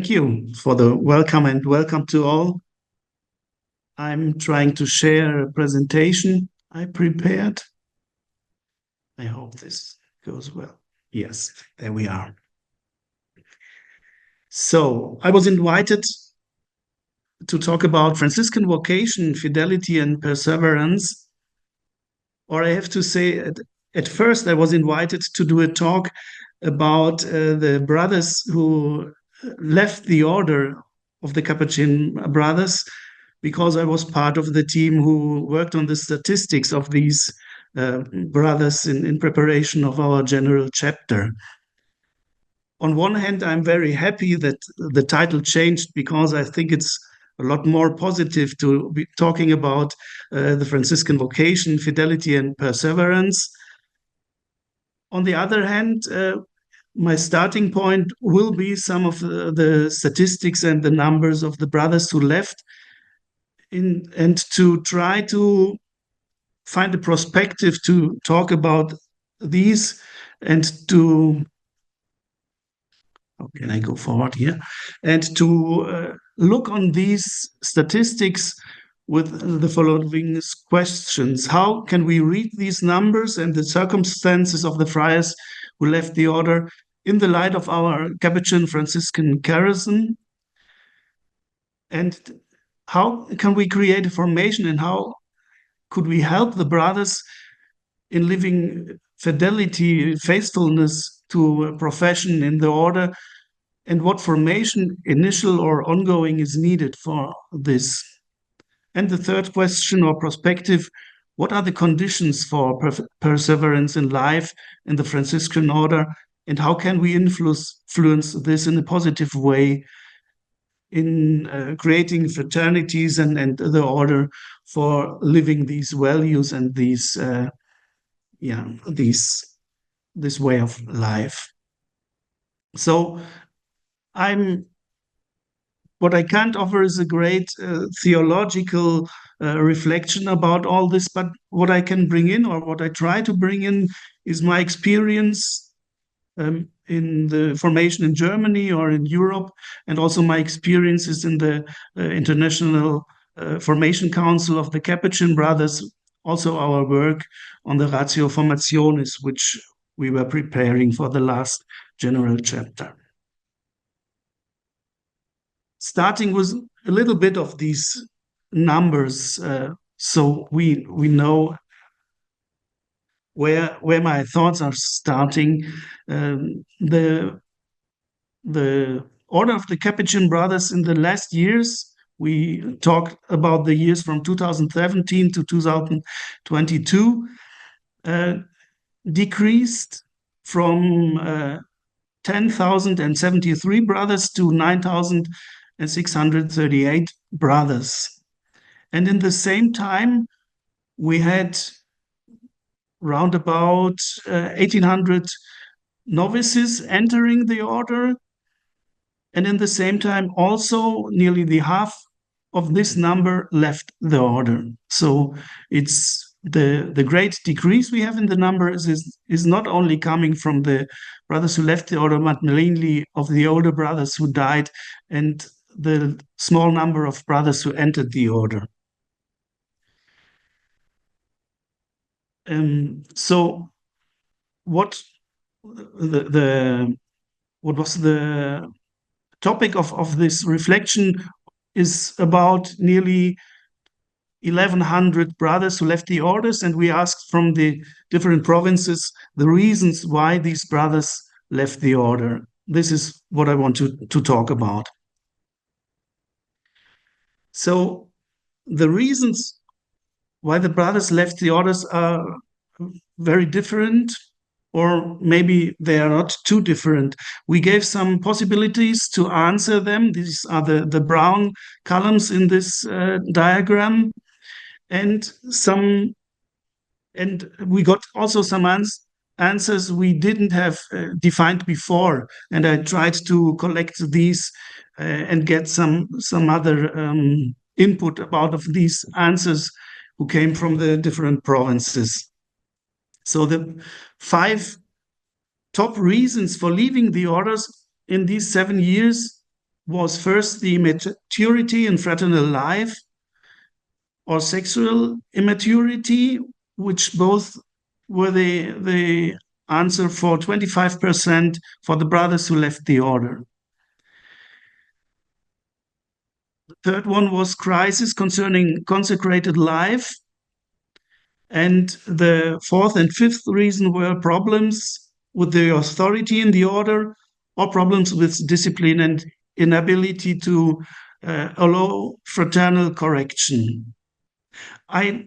Thank you for the welcome and welcome to all. I'm trying to share a presentation I prepared. I hope this goes well. Yes, there we are. So I was invited to talk about Franciscan vocation, fidelity, and perseverance. Or I have to say, at first I was invited to do a talk about the brothers who left the order of the Capuchin brothers, because I was part of the team who worked on the statistics of these brothers in preparation of our general chapter. On one hand, I'm very happy that the title changed, because I think it's a lot more positive to be talking about the Franciscan vocation, fidelity, and perseverance. On the other hand, my starting point will be some of the statistics and the numbers of the brothers who left, and to try to find a perspective to talk about these, and to, how can I go forward here, and to look on these statistics with the following questions. How can we read these numbers and the circumstances of the friars who left the order in the light of our Capuchin Franciscan charism? And how can we create a formation, and how could we help the brothers in living fidelity, faithfulness to a profession in the order, and what formation, initial or ongoing, is needed for this? And the third question or perspective: what are the conditions for perseverance in life in the Franciscan order, and how can we influence this in a positive way in creating fraternities and the order for living these values and these this way of life? So what I can't offer is a great theological reflection about all this, but what I can bring in, or what I try to bring in, is my experience in the formation in Germany or in Europe, and also my experiences in the International Formation Council of the Capuchin Brothers, also our work on the Ratio Formationis, which we were preparing for the last general chapter. Starting with a little bit of these numbers, so we know where my thoughts are starting. The order of the Capuchin Brothers in the last years, we talked about the years from 2017 to 2022, decreased from 10,073 brothers to 9,638 brothers. And in the same time, we had round about 1,800 novices entering the order. And in the same time, also nearly the half of this number left the order. So it's the great decrease we have in the numbers is not only coming from the brothers who left the order, but mainly of the older brothers who died, and the small number of brothers who entered the order. So what was the topic of this reflection is about nearly 1,100 brothers who left the orders, and we asked from the different provinces the reasons why these brothers left the order. This is what I want to talk about. So the reasons why the brothers left the orders are very different, or maybe they are not too different. We gave some possibilities to answer them. These are the brown columns in this diagram, and we got also some answers we didn't have defined before, and I tried to collect these and get some other input about of these answers who came from the different provinces. So the 5 top reasons for leaving the orders in these 7 years was first the immaturity in fraternal life or sexual immaturity, which both were the answer for 25% for the brothers who left the order. The third one was crisis concerning consecrated life. And the fourth and fifth reason were problems with the authority in the order or problems with discipline and inability to allow fraternal correction. I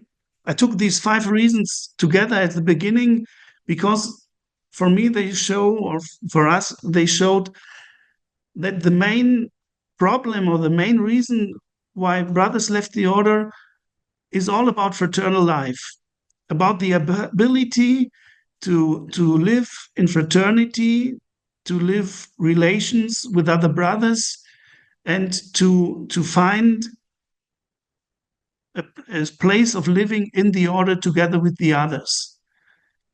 took these 5 reasons together at the beginning because for me they show, or for us, they showed that the main problem or the main reason why brothers left the order is all about fraternal life, about the ability to live in fraternity, to live relations with other brothers, and to find a place of living in the order together with the others.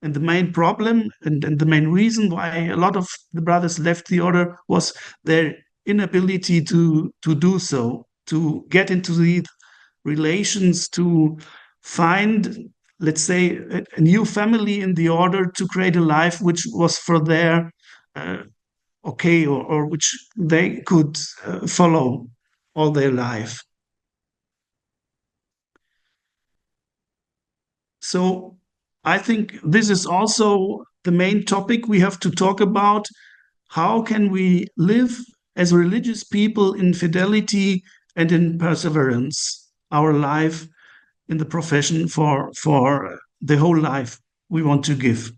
And the main problem and the main reason why a lot of the brothers left the order was their inability to do so, to get into the relations, to find, let's say, a new family in the order, to create a life which was for their okay, or which they could follow all their life. So I think this is also the main topic we have to talk about. How can we live as religious people in fidelity and in perseverance, our life in the profession for the whole life we want to give?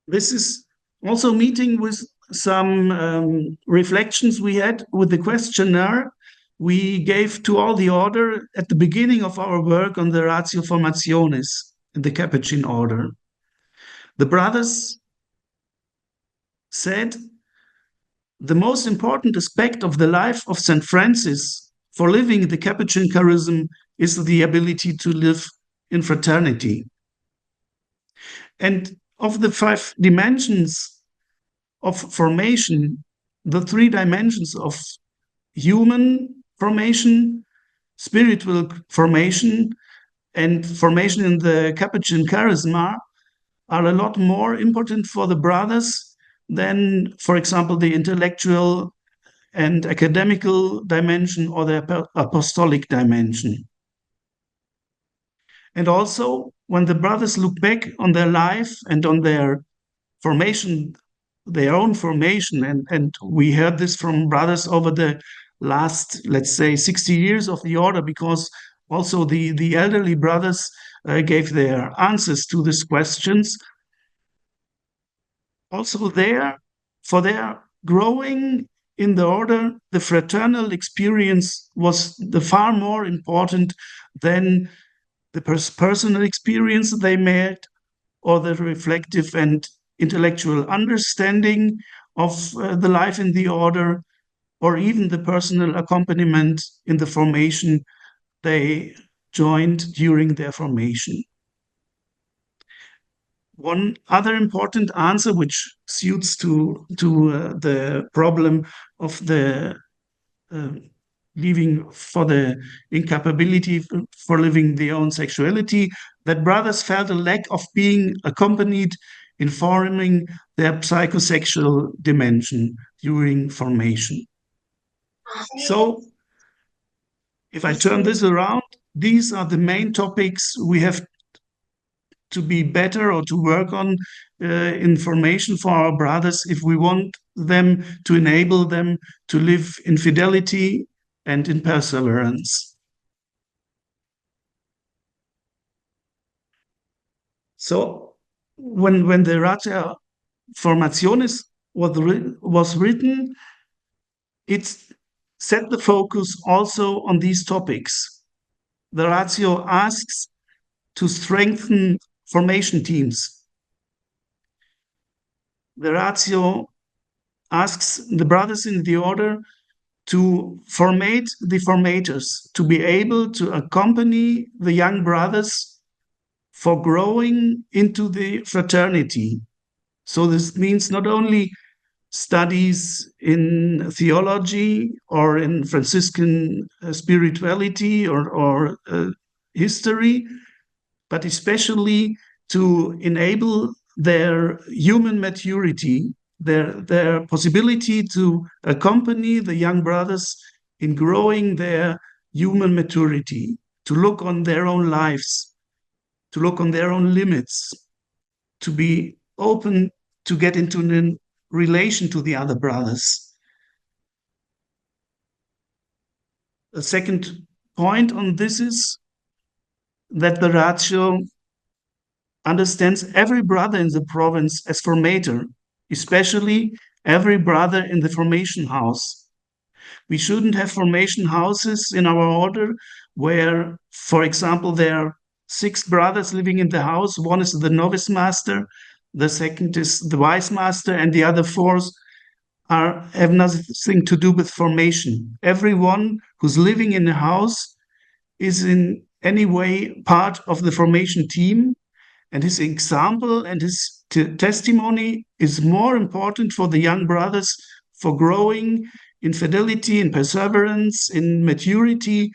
This is also meeting with some reflections we had with the questionnaire we gave to all the order at the beginning of our work on the Ratio Formationis in the Capuchin order. The brothers said the most important aspect of the life of St. Francis for living the Capuchin charism is the ability to live in fraternity. And of the 5 dimensions of formation, the 3 dimensions of human formation, spiritual formation, and formation in the Capuchin charisma are a lot more important for the brothers than, for example, the intellectual and academical dimension or the apostolic dimension. And also, when the brothers look back on their life and on their formation, their own formation, and we heard this from brothers over the last, let's say, 60 years of the order, because also the elderly brothers gave their answers to these questions. Also there, for their growing in the order, the fraternal experience was the far more important than the personal experience they made or the reflective and intellectual understanding of the life in the order, or even the personal accompaniment in the formation they joined during their formation. One other important answer, which suits to the problem of the leaving for the incapability for living their own sexuality, that brothers felt a lack of being accompanied in forming their psychosexual dimension during formation. So if I turn this around, these are the main topics we have to be better or to work on in formation for our brothers if we want them to enable them to live in fidelity and in perseverance. So when the Ratio Formationis was written, it set the focus also on these topics. The Ratio asks to strengthen formation teams. The Ratio asks the brothers in the order to formate the formators, to be able to accompany the young brothers for growing into the fraternity. So this means not only studies in theology or in Franciscan spirituality or history, but especially to enable their human maturity, their possibility to accompany the young brothers in growing their human maturity, to look on their own lives, to look on their own limits, to be open to get into a relation to the other brothers. A second point on this is that the ratio understands every brother in the province as formator, especially every brother in the formation house. We shouldn't have formation houses in our order where, for example, there are 6 brothers living in the house. One is the novice master, the second is the wise master, and the other 4 have nothing to do with formation. Everyone who's living in a house is in any way part of the formation team, and his example and his testimony is more important for the young brothers for growing in fidelity, in perseverance, in maturity,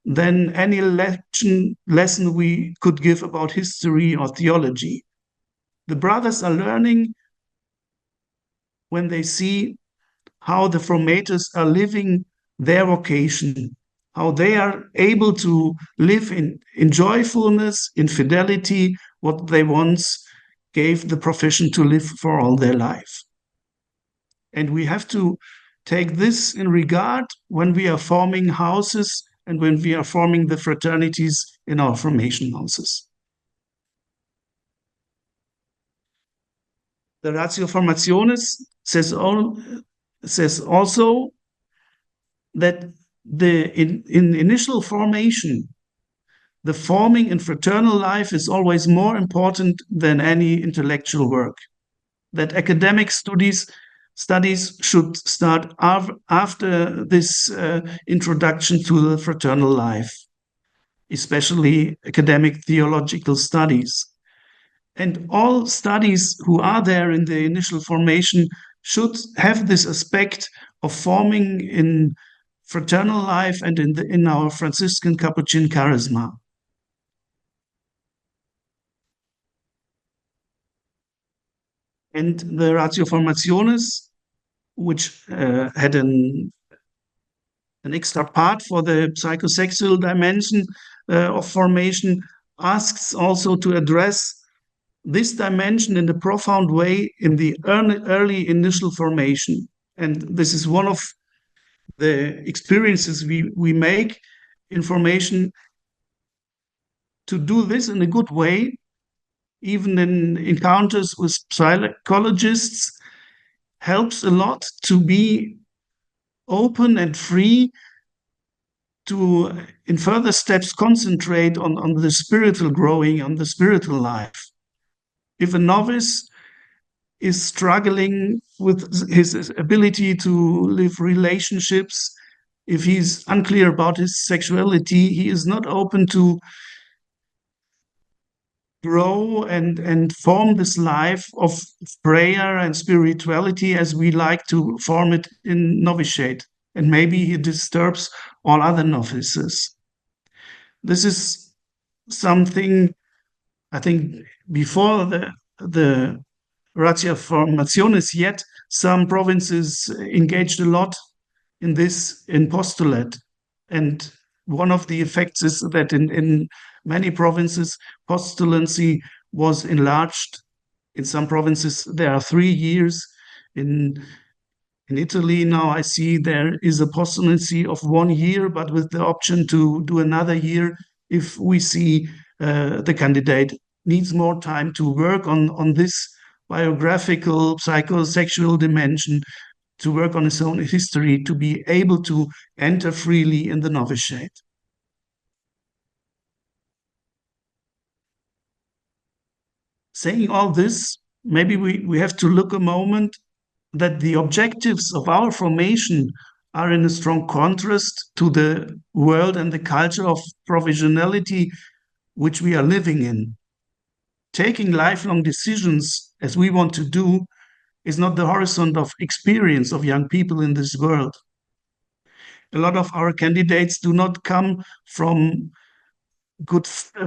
than any lesson we could give about history or theology. The brothers are learning when they see how the formators are living their vocation, how they are able to live in joyfulness, in fidelity, what they once gave the profession to live for all their life. And we have to take this in regard when we are forming houses and when we are forming the fraternities in our formation houses. The Ratio Formationis says also that in initial formation, the forming in fraternal life is always more important than any intellectual work. That academic studies should start after this introduction to the fraternal life, especially academic theological studies. And all studies who are there in the initial formation should have this aspect of forming in fraternal life and in our Franciscan Capuchin charisma. And the Ratio Formationis, which had an extra part for the psychosexual dimension of formation, asks also to address this dimension in a profound way in the early initial formation. And this is one of the experiences we make in formation, to do this in a good way, even in encounters with psychologists, helps a lot to be open and free to, in further steps, concentrate on the spiritual growing, on the spiritual life. If a novice is struggling with his ability to live relationships, if he's unclear about his sexuality, he is not open to grow and form this life of prayer and spirituality as we like to form it in novitiate. And maybe he disturbs all other novices. This is something, I think, before the Ratio Formationis yet, some provinces engaged a lot in this in postulate. And one of the effects is that in many provinces, postulancy was enlarged. In some provinces, there are 3 years. In Italy now, I see there is a postulancy of 1 year, but with the option to do another year if we see the candidate needs more time to work on this biographical, psychosexual dimension, to work on his own history, to be able to enter freely in the novitiate. Saying all this, maybe we have to look a moment that the objectives of our formation are in a strong contrast to the world and the culture of provisionality which we are living in. Taking lifelong decisions as we want to do, is not the horizon of experience of young people in this world. A lot of our candidates do not come from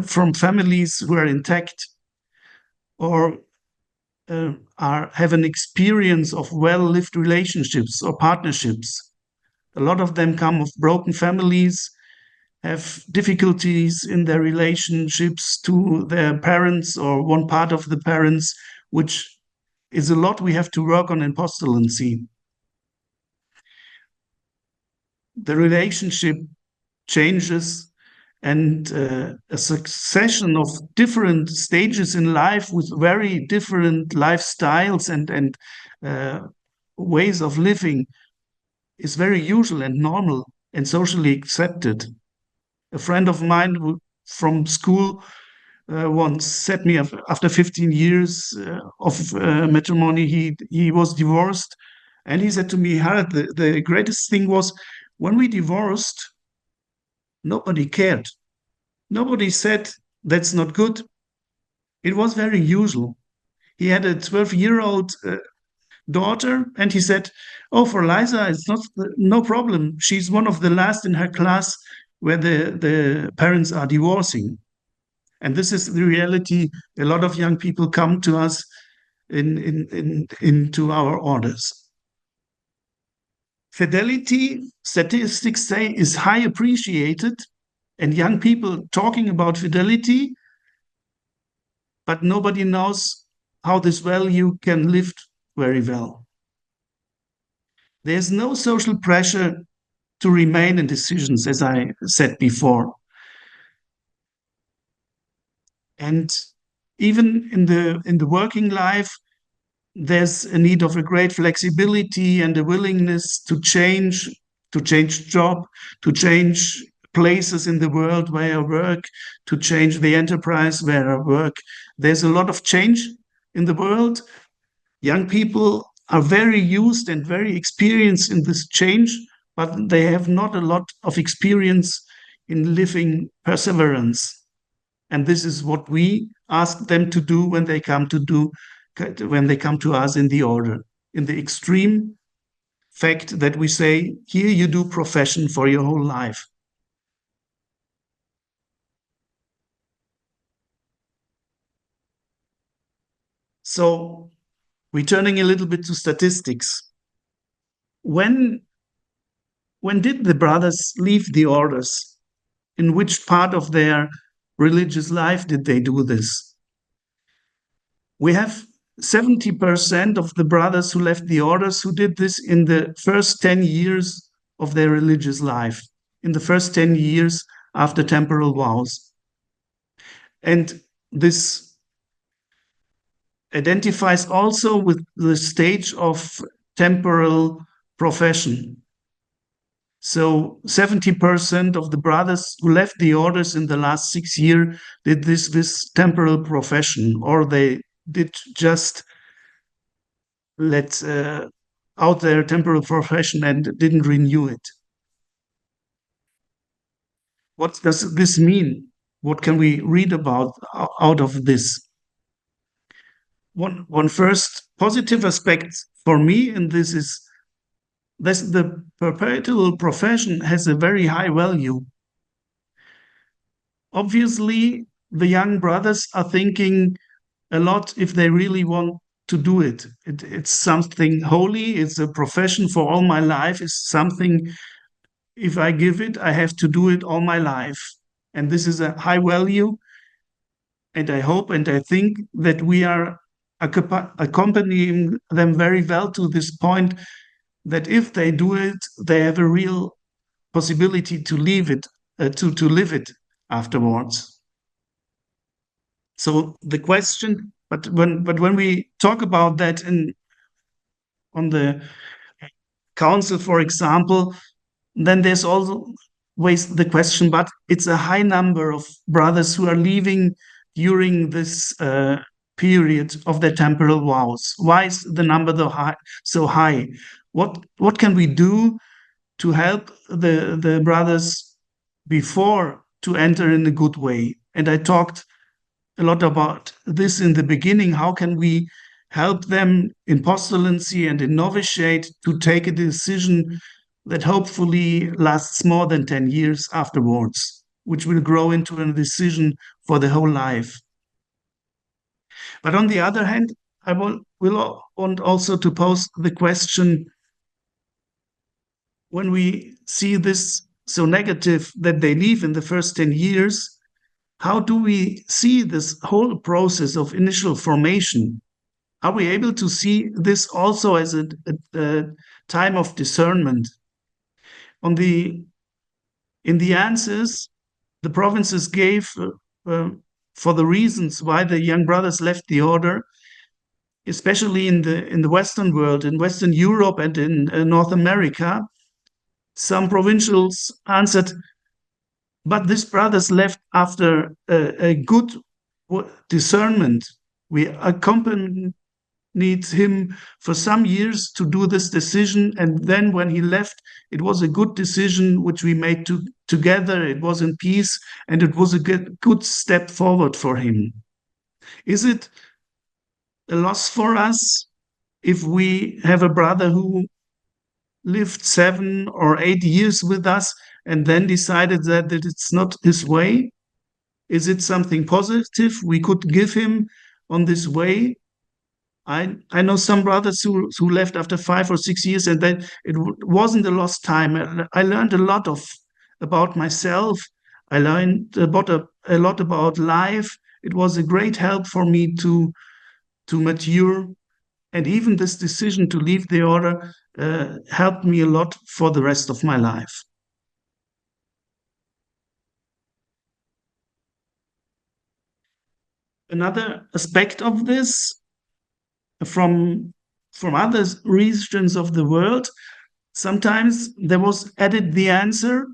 from families who are intact or have an experience of well-lived relationships or partnerships. A lot of them come of broken families, have difficulties in their relationships to their parents or one part of the parents, which is a lot we have to work on in postulancy. The relationship changes, and a succession of different stages in life with very different lifestyles and ways of living is very usual and normal and socially accepted. A friend of mine from school once said me, after 15 years of matrimony, he was divorced, and he said to me, Harald, the greatest thing was when we divorced, nobody cared. Nobody said that's not good. It was very usual. He had a 12-year-old daughter, and he said, "Oh, for Liza, it's no problem. She's one of the last in her class where the parents are divorcing." And this is the reality. A lot of young people come to us into our orders. Fidelity, statistics say, is high appreciated, and young people talking about fidelity, but nobody knows how this value can live very well. There's no social pressure to remain in decisions, as I said before. And even in the working life, there's a need of a great flexibility and a willingness to change job, to change places in the world where I work, to change the enterprise where I work. There's a lot of change in the world. Young people are very used and very experienced in this change, but they have not a lot of experience in living perseverance. And this is what we ask them to do when they come to us in the order, in the extreme fact that we say, here you do profession for your whole life. So, returning a little bit to statistics, when did the brothers leave the orders? In which part of their religious life did they do this? We have 70% of the brothers who left the orders who did this in the first 10 years of their religious life, in the first 10 years after temporal vows. And this identifies also with the stage of temporal profession. So 70% of the brothers who left the orders in the last 6 years did this temporal profession, or they did just let out their temporal profession and didn't renew it. What does this mean? What can we read about out of this? One first positive aspect for me in this is that the perpetual profession has a very high value. Obviously, the young brothers are thinking a lot if they really want to do it. It's something holy, it's a profession for all my life, it's something, if I give it, I have to do it all my life. And this is a high value. And I hope and I think that we are accompanying them very well to this point, that if they do it, they have a real possibility to leave it, to live it afterwards. So the question, but when we talk about that on the council, for example, then there's always the question, but it's a high number of brothers who are leaving during this period of their temporal vows. Why is the number so high? What can we do to help the brothers before to enter in a good way? And I talked a lot about this in the beginning. How can we help them in postulancy and in novitiate to take a decision that hopefully lasts more than 10 years afterwards, which will grow into a decision for the whole life. But on the other hand, I will want also to pose the question, when we see this so negative that they leave in the first 10 years, how do we see this whole process of initial formation? Are we able to see this also as a time of discernment? In the answers the provinces gave for the reasons why the young brothers left the order, especially in the Western world, in Western Europe and in North America, some provincials answered, but these brothers left after a good discernment. We accompanied him for some years to do this decision, and then when he left, it was a good decision which we made together. It was in peace, and it was a good step forward for him. Is it a loss for us if we have a brother who lived 7 or 8 years with us and then decided that it's not his way? Is it something positive we could give him on this way? I know some brothers who left after 5 or 6 years, and then it wasn't a lost time. I learned a lot about myself. I learned a lot about life. It was a great help for me to mature, and even this decision to leave the order helped me a lot for the rest of my life. Another aspect of this, from other regions of the world, sometimes there was added the answer,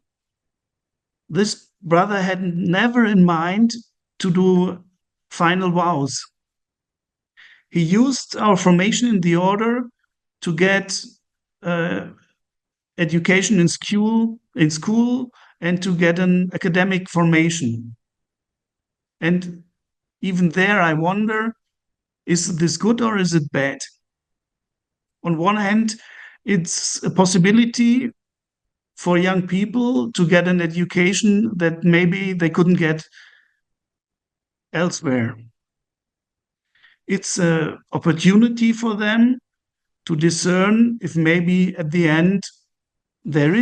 this brother had never in mind to do final vows. He used our formation in the order to get education in school, and to get an academic formation. And even there, I wonder, is this good or is it bad? On one hand, it's a possibility for young people to get an education that maybe they couldn't get elsewhere. It's an opportunity for them to discern if maybe at the end there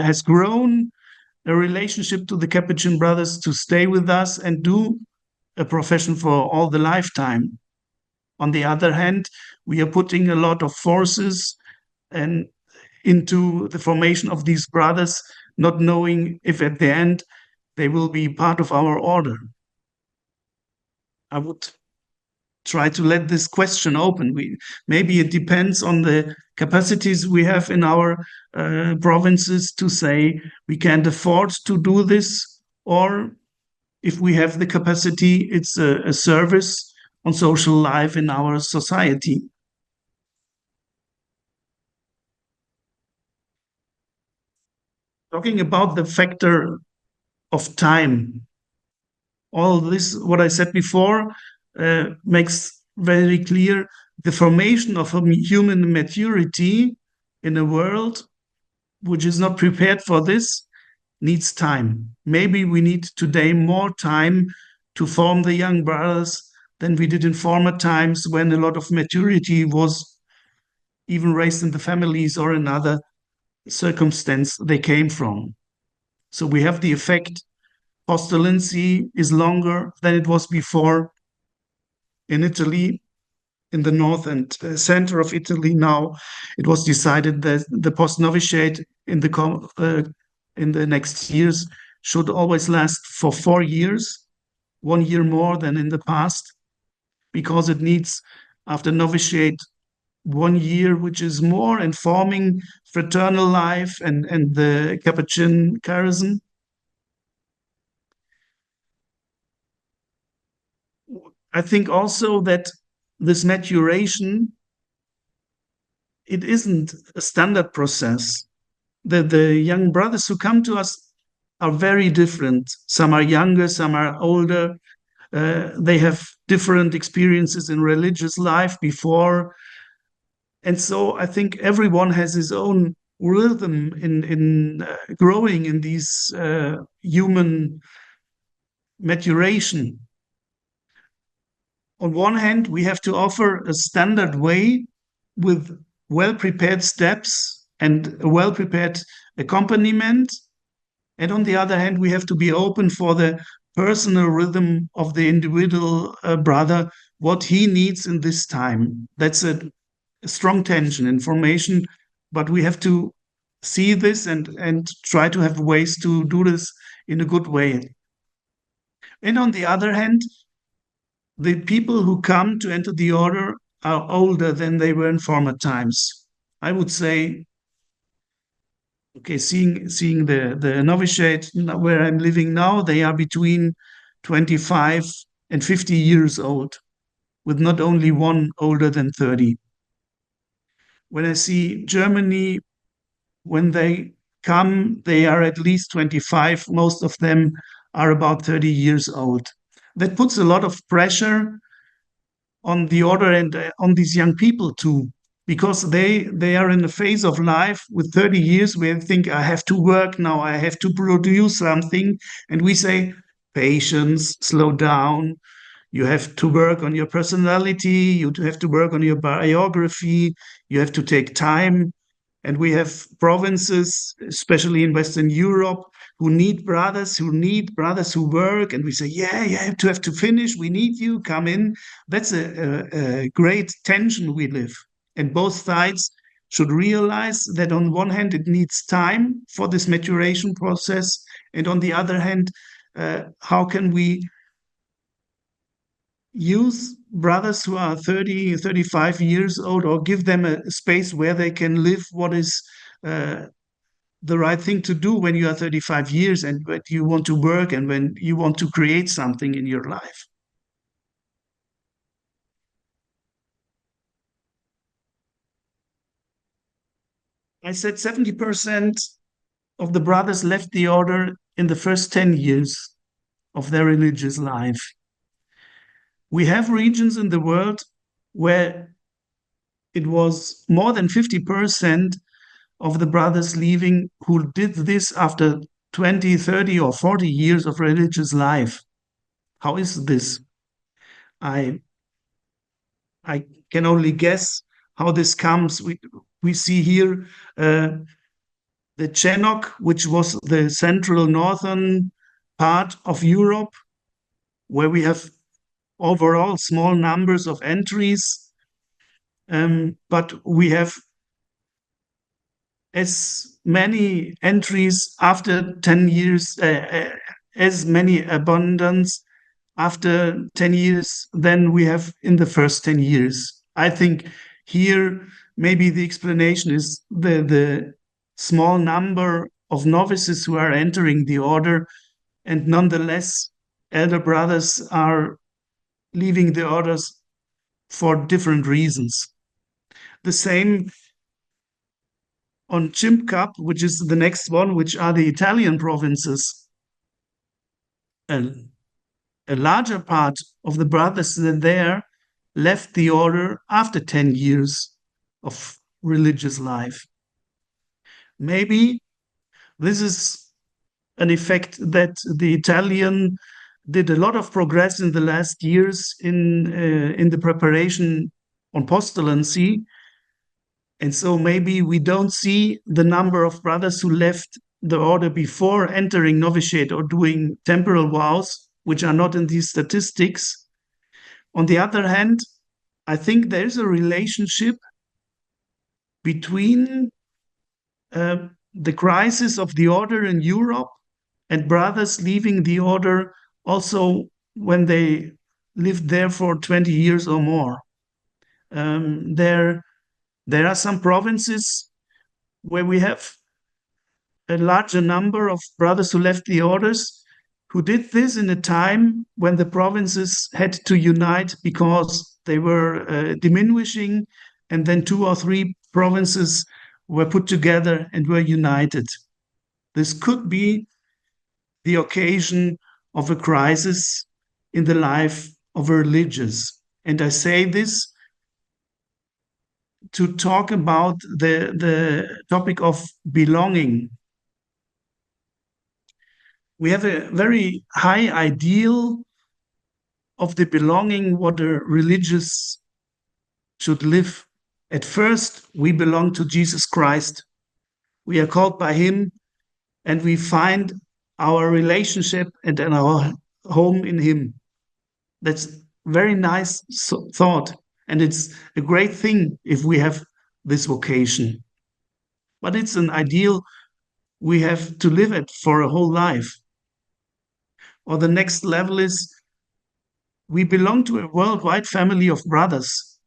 has grown a relationship to the Capuchin brothers to stay with us and do a profession for all the lifetime. On the other hand, we are putting a lot of forces and into the formation of these brothers, not knowing if at the end they will be part of our order. I would try to let this question open. Maybe it depends on the capacities we have in our provinces to say we can't afford to do this, or if we have the capacity, it's a service on social life in our society. Talking about the factor of time, all this, what I said before, makes very clear the formation of human maturity in a world which is not prepared for this needs time. Maybe we need today more time to form the young brothers than we did in former times, when a lot of maturity was even raised in the families or another circumstance they came from. So we have the effect, postulancy is longer than it was before. In Italy, in the north and center of Italy now, it was decided that the post-novitiate in the next years should always last for 4 years, 1 year more than in the past, because it needs, after novitiate, 1 year which is more informing fraternal life and the Capuchin charism. I think also that this maturation, it isn't a standard process. The young brothers who come to us are very different. Some are younger, some are older. They have different experiences in religious life before. And so I think everyone has his own rhythm in growing in these human maturation. On one hand, we have to offer a standard way with well-prepared steps and a well-prepared accompaniment. And on the other hand, we have to be open for the personal rhythm of the individual brother, what he needs in this time. That's a strong tension in formation, but we have to see this and try to have ways to do this in a good way. And on the other hand, the people who come to enter the order are older than they were in former times. I would say, okay, seeing the novitiate where I'm living now, they are between 25 and 50 years old, with not only one older than 30. When I see Germany, when they come, they are at least 25. Most of them are about 30 years old. That puts a lot of pressure on the order and on these young people too, because they are in a phase of life with 30 years where they think, I have to work now, I have to produce something. And we say, patience, slow down. You have to work on your personality. You have to work on your biography. You have to take time. And we have provinces, especially in Western Europe, who need brothers who work. And we say, yeah, you have to finish. We need you. Come in. That's a great tension we live. And both sides should realize that on one hand, it needs time for this maturation process. And on the other hand, how can we use brothers who are 30, 35 years old, or give them a space where they can live what is the right thing to do when you are 35 years and when you want to work and when you want to create something in your life. I said 70% of the brothers left the order in the first 10 years of their religious life. We have regions in the world where it was more than 50% of the brothers leaving who did this after 20, 30, or 40 years of religious life. How is this? I can only guess how this comes. We see here the Chenok, which was the central northern part of Europe, where we have overall small numbers of entries, but we have as many entries after 10 years, as many abundance after 10 years than we have in the first 10 years. I think here maybe the explanation is the small number of novices who are entering the order, and nonetheless, elder brothers are leaving the orders for different reasons. The same on OFMCap, which is the next one, which are the Italian provinces. A larger part of the brothers there left the order after 10 years of religious life. Maybe this is an effect that the Italian did a lot of progress in the last years in the preparation on postulancy. And so maybe we don't see the number of brothers who left the order before entering novitiate or doing temporal vows, which are not in these statistics. On the other hand, I think there is a relationship between the crisis of the order in Europe and brothers leaving the order also when they lived there for 20 years or more. There are some provinces where we have a larger number of brothers who left the orders, who did this in a time when the provinces had to unite because they were diminishing, and then 2 or 3 provinces were put together and were united. This could be the occasion of a crisis in the life of religious. And I say this to talk about the topic of belonging. We have a very high ideal of the belonging what a religious should live. At first, we belong to Jesus Christ. We are called by him, and we find our relationship and our home in him. That's very nice thought, and it's a great thing if we have this vocation. But it's an ideal we have to live it for a whole life. Or the next level is we belong to a worldwide family of brothers.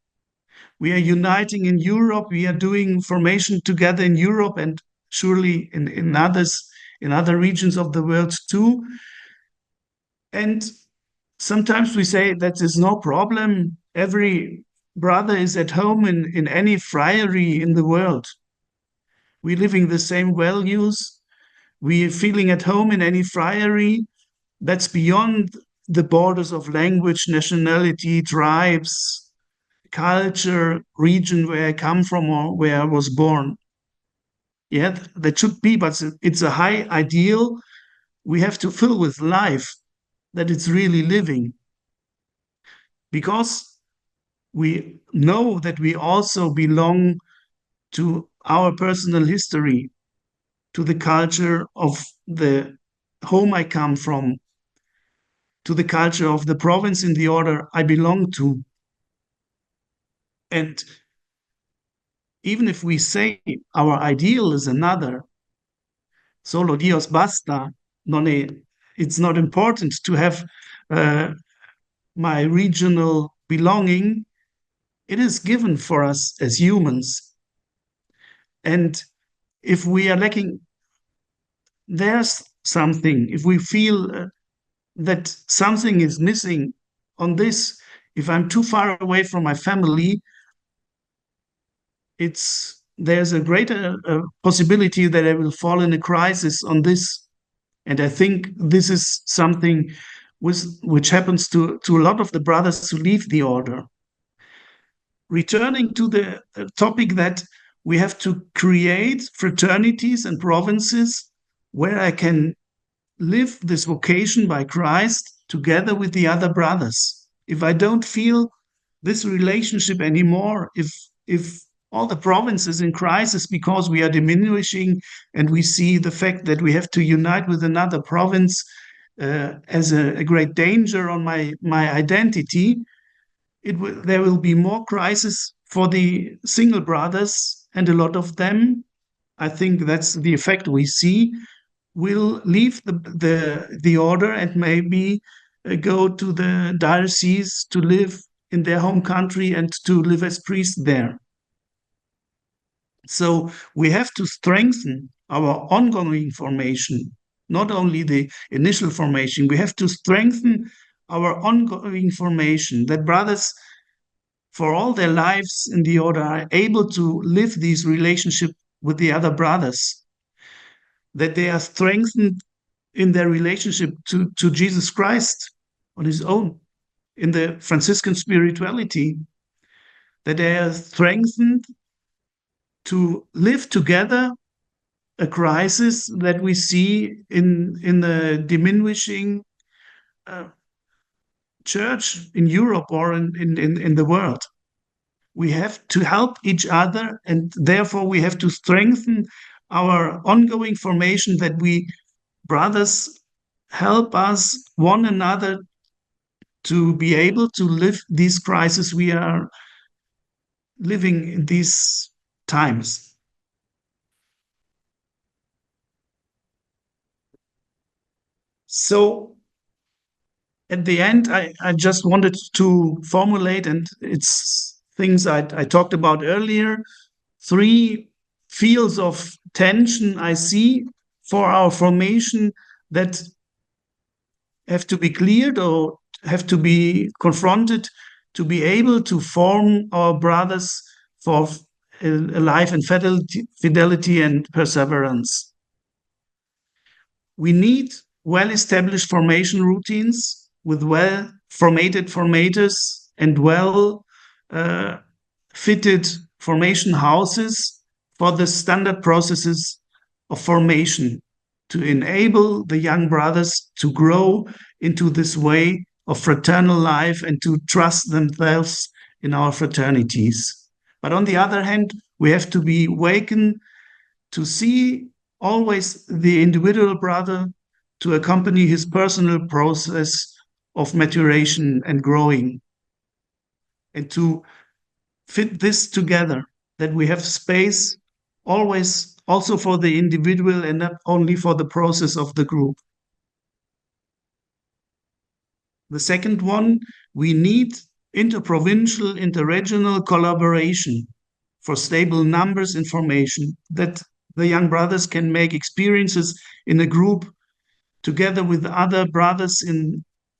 We are uniting in Europe. We are doing formation together in Europe and surely in other regions of the world too. And sometimes we say that is no problem. Every brother is at home in any friary in the world. We're living the same values. We're feeling at home in any friary. That's beyond the borders of language, nationality, tribes, culture, region where I come from or where I was born. Yeah, that should be, but it's a high ideal we have to fill with life, that it's really living. Because we know that we also belong to our personal history, to the culture of the home I come from, to the culture of the province in the order I belong to. And even if we say our ideal is another, solo Dios basta, it's not important to have my regional belonging. It is given for us as humans. And if we are lacking, there's something, if we feel that something is missing on this, if I'm too far away from my family, there's a greater possibility that I will fall in a crisis on this. And I think this is something which happens to a lot of the brothers who leave the order. Returning to the topic that we have to create fraternities and provinces where I can live this vocation by Christ together with the other brothers. If I don't feel this relationship anymore, if all the provinces in crisis because we are diminishing and we see the fact that we have to unite with another province as a great danger on my identity, there will be more crisis for the single brothers, and a lot of them, I think that's the effect we see, will leave the order and maybe go to the diocese to live in their home country and to live as priests there. So we have to strengthen our ongoing formation, not only the initial formation. We have to strengthen our ongoing formation, that brothers for all their lives in the order are able to live these relationships with the other brothers, that they are strengthened in their relationship to Jesus Christ on his own, in the Franciscan spirituality, that they are strengthened to live together a crisis that we see in the diminishing church in Europe or in the world. We have to help each other, and therefore we have to strengthen our ongoing formation, that we brothers help us one another to be able to live these crises we are living in these times. So at the end, I just wanted to formulate, and it's things I talked about earlier, 3 fields of tension I see for our formation that have to be cleared or have to be confronted to be able to form our brothers for a life in fidelity and perseverance. We need well-established formation routines with well formators and well fitted formation houses for the standard processes of formation to enable the young brothers to grow into this way of fraternal life and to trust themselves in our fraternities. But on the other hand, we have to be wakened to see always the individual brother to accompany his personal process of maturation and growing, and to fit this together, that we have space always also for the individual and not only for the process of the group. The second one, we need interprovincial, interregional collaboration for stable numbers information, that the young brothers can make experiences in a group together with other brothers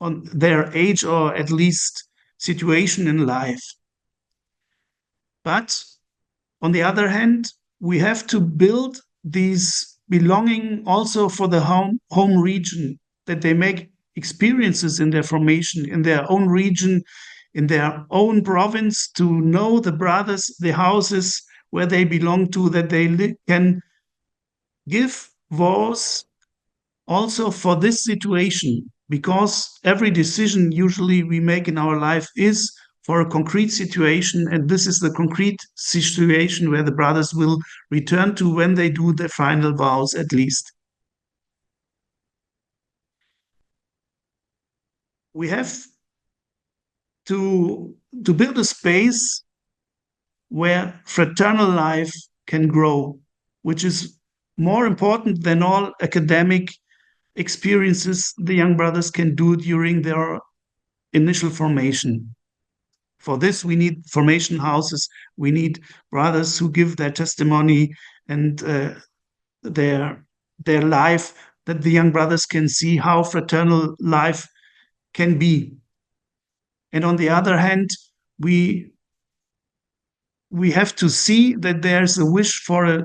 on their age or at least situation in life. But on the other hand, we have to build these belonging also for the home region, that they make experiences in their formation, in their own region, in their own province, to know the brothers, the houses where they belong to, that they can give voice also for this situation, because every decision usually we make in our life is for a concrete situation, and this is the concrete situation where the brothers will return to when they do their final vows, at least. We have to build a space where fraternal life can grow, which is more important than all academic experiences the young brothers can do during their initial formation. For this, we need formation houses. We need brothers who give their testimony and their life, that the young brothers can see how fraternal life can be. And on the other hand, we have to see that there's a wish for a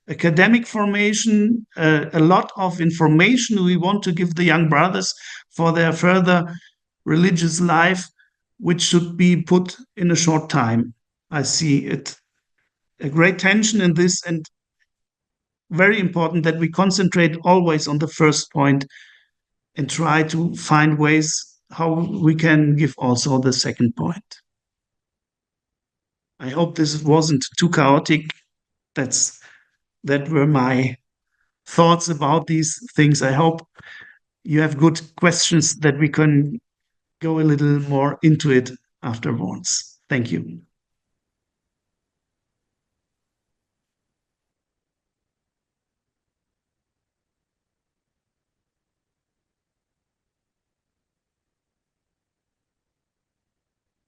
academic formation, a lot of information we want to give the young brothers for their further religious life, which should be put in a short time. I see it a great tension in this, and very important that we concentrate always on the first point and try to find ways how we can give also the second point. I hope this wasn't too chaotic. That were my thoughts about these things. I hope you have good questions that we can go a little more into it afterwards. Thank you.